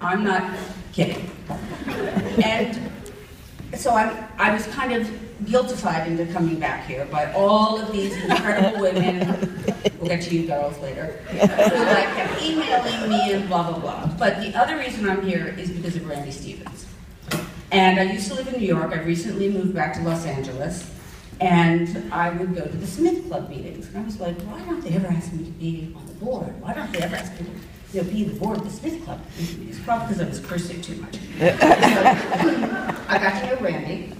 I'm not kidding. And so I was kind of guiltified into coming back here by all of these incredible women, we'll get to you girls later, who like kept emailing me and blah, blah, blah. But the other reason I'm here is because of Randy Stevens. And I used to live in New York. I recently moved back to Los Angeles. And I would go to the Smith Club meetings. And I was like, why don't they ever ask me to be on the board? Why don't they ever ask me to be the board of the Smith Club? It's probably because I was cursing too much. So, I got to know Randy.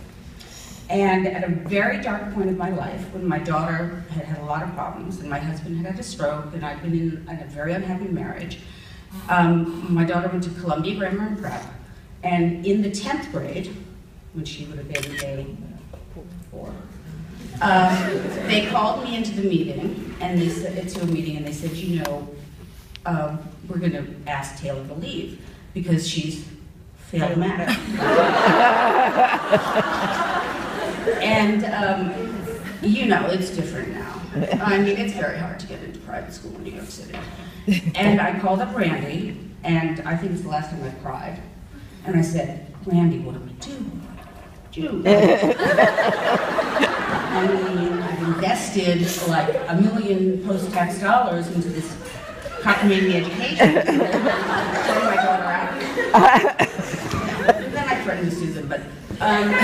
And at a very dark point of my life, when my daughter had had a lot of problems, and my husband had had a stroke, and I'd been in a very unhappy marriage, my daughter went to Columbia Grammar and Prep. And in the 10th grade, when she would have been four, they called me into the meeting, and they said, and they said, you know, we're going to ask Taylor to leave because she's failed math. And, you know, it's different now. I mean, it's very hard to get into private school in New York City. And I called up Randy, and I think it's the last time I cried. And I said, Randy, what do we do? I mean, I've invested like $1 million post-tax dollars into this cockamamie education. Throw my daughter out. Then I threatened to sue them, but Randy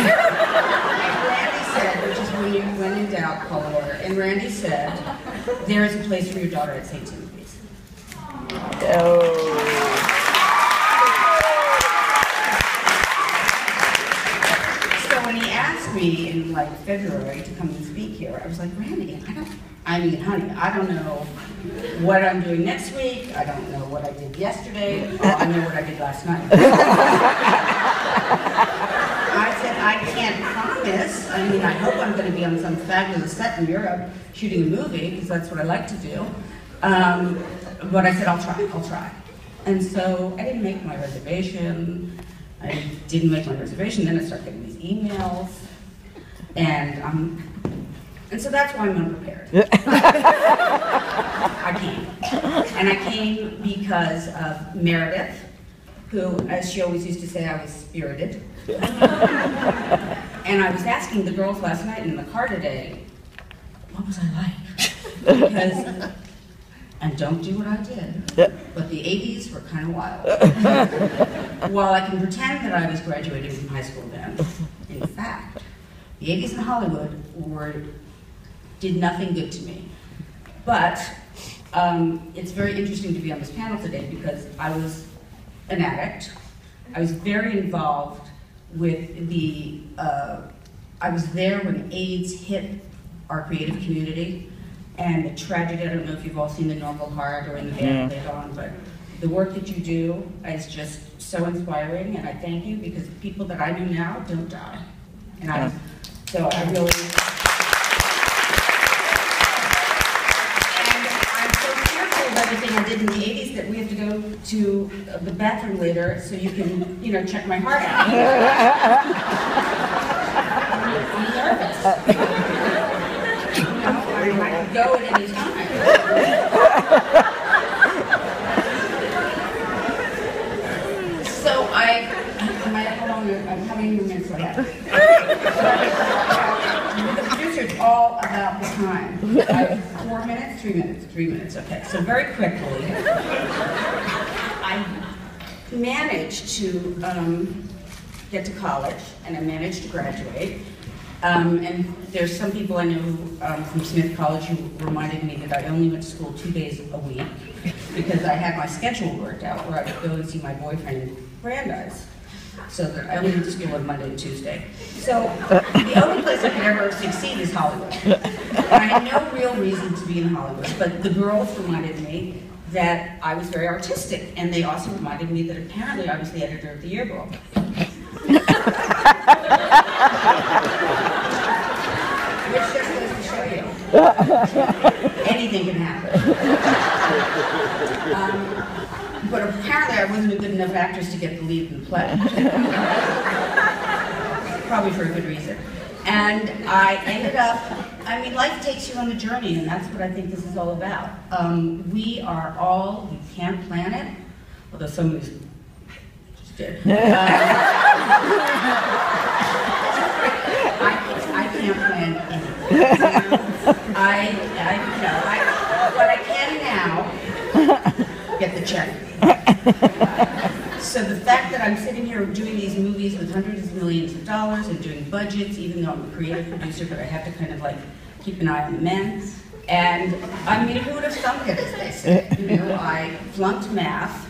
said, which is when in doubt, call a lawyer. And Randy said, there is a place for your daughter at St. Timothy's. Oh. When he asked me in like February to come and speak here, I was like, Randy, honey, I don't know what I'm doing next week. I don't know what I did yesterday. I know what I did last night. I said, I can't promise. I mean, I hope I'm going to be on some fabulous set in Europe shooting a movie, because that's what I like to do. But I said, I'll try. And so I didn't make my reservation. I didn't make my reservation, then I started getting these emails, and so that's why I'm unprepared. I came. And I came because of Meredith, who, as she always used to say, I was spirited. And I was asking the girls last night in the car today, what was I like? Because, and don't do what I did, but the 80s were kind of wild. While I can pretend that I was graduating from high school then, in fact, the 80s in Hollywood did nothing good to me. But it's very interesting to be on this panel today because I was an addict. I was very involved with the, I was there when AIDS hit our creative community. And the tragedy, I don't know if you've all seen The Normal Heart or In the Band Later On, but the work that you do is just so inspiring, and I thank you because the people that I know now don't die. And so I really, and I'm so fearful of everything I did in the 80s that we have to go to the bathroom later so you can, you know, check my heart out. I'm nervous. I might go at any time. So I'm having a minute for that. The producer's all about the time. I have 4 minutes, 3 minutes, 3 minutes. Okay, so very quickly, I managed to get to college, and I managed to graduate. And there's some people I know from Smith College who reminded me that I only went to school 2 days a week because I had my schedule worked out where I would go and see my boyfriend in Brandeis. So that I only went to school on Monday and Tuesday. So the only place I could ever succeed is Hollywood. And I had no real reason to be in Hollywood, but the girls reminded me that I was very artistic, and they also reminded me that apparently I was the editor of the yearbook. Which just goes to show you, anything can happen. But apparently I wasn't a good enough actress to get the lead in the play. Probably for a good reason. And I ended up, I mean, life takes you on a journey, and that's what I think this is all about. We can't plan it, although some of these did. I can't plan anything. But I can now get the check. So the fact that I'm sitting here doing these movies with hundreds of millions of dollars and doing budgets, even though I'm a creative producer, but I have to kind of like keep an eye on the men. And I mean, who would have thunk it, as they say? You know, I flunked math,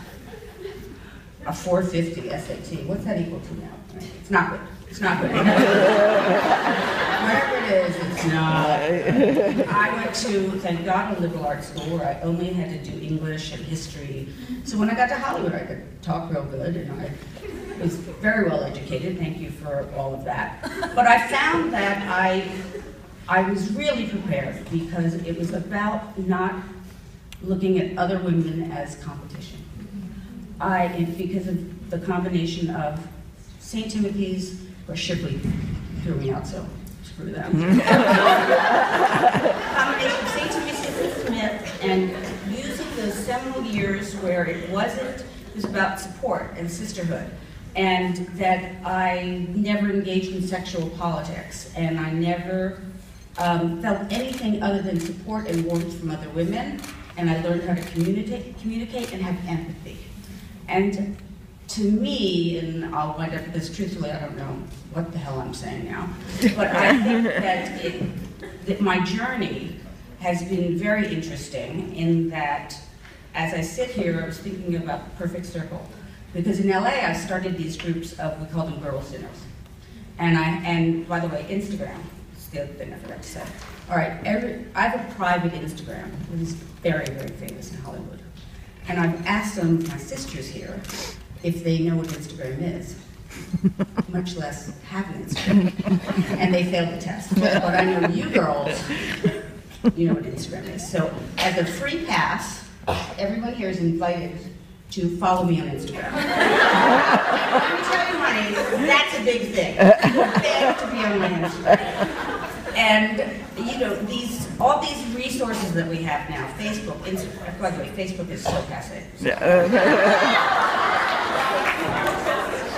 a 450 SAT. What's that equal to now? It's not good. It's not good. Whatever it is, it's not. I went to, thank God, a liberal arts school where I only had to do English and history. So when I got to Hollywood, I could talk real good, and I was very well educated. Thank you for all of that. But I found that I was really prepared because it was about not looking at other women as competition. Because of the combination of St. Timothy's, or Shipley threw me out, so screw them. Combination of St. Timothy's and Smith, and using those seminal years where it was about support and sisterhood, and that I never engaged in sexual politics, and I never felt anything other than support and warmth from other women, and I learned how to communicate and have empathy. And to me, and I'll wind up with this truthfully, I don't know what the hell I'm saying now, but I think that my journey has been very interesting in that as I sit here, I was thinking about the perfect circle. Because in LA, I started these groups of, we call them girl sinners. And by the way, Instagram, it's the other thing I forgot to say. All right, I have a private Instagram, which is very, very famous in Hollywood. And I've asked some of my sisters here if they know what Instagram is, much less have an Instagram. And they failed the test. But I know you girls, you know what Instagram is. So as a free pass, everyone here is invited to follow me on Instagram. Let me tell you, honey, that's a big thing. You beg to be on my Instagram. And you know, all these resources that we have now, Facebook, Instagram. By the way, Facebook is so passé.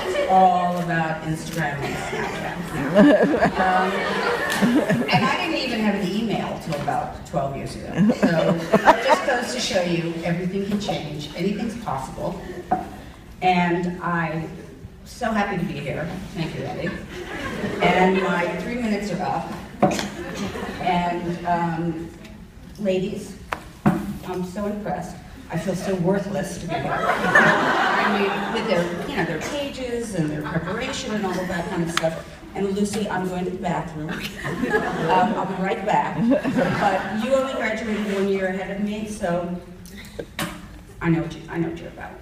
It's all about Instagram and Snapchat. And I didn't even have an email till about 12 years ago. So it just goes to show you everything can change, anything's possible. And I'm so happy to be here. Thank you, Eddie. And my 3 minutes are up. And ladies, I'm so impressed. I feel so worthless to be here. I mean, with their pages and their preparation and all of that kind of stuff. And Lucy, I'm going to the bathroom. I'll be right back. But you only graduated 1 year ahead of me, so I know what you're about.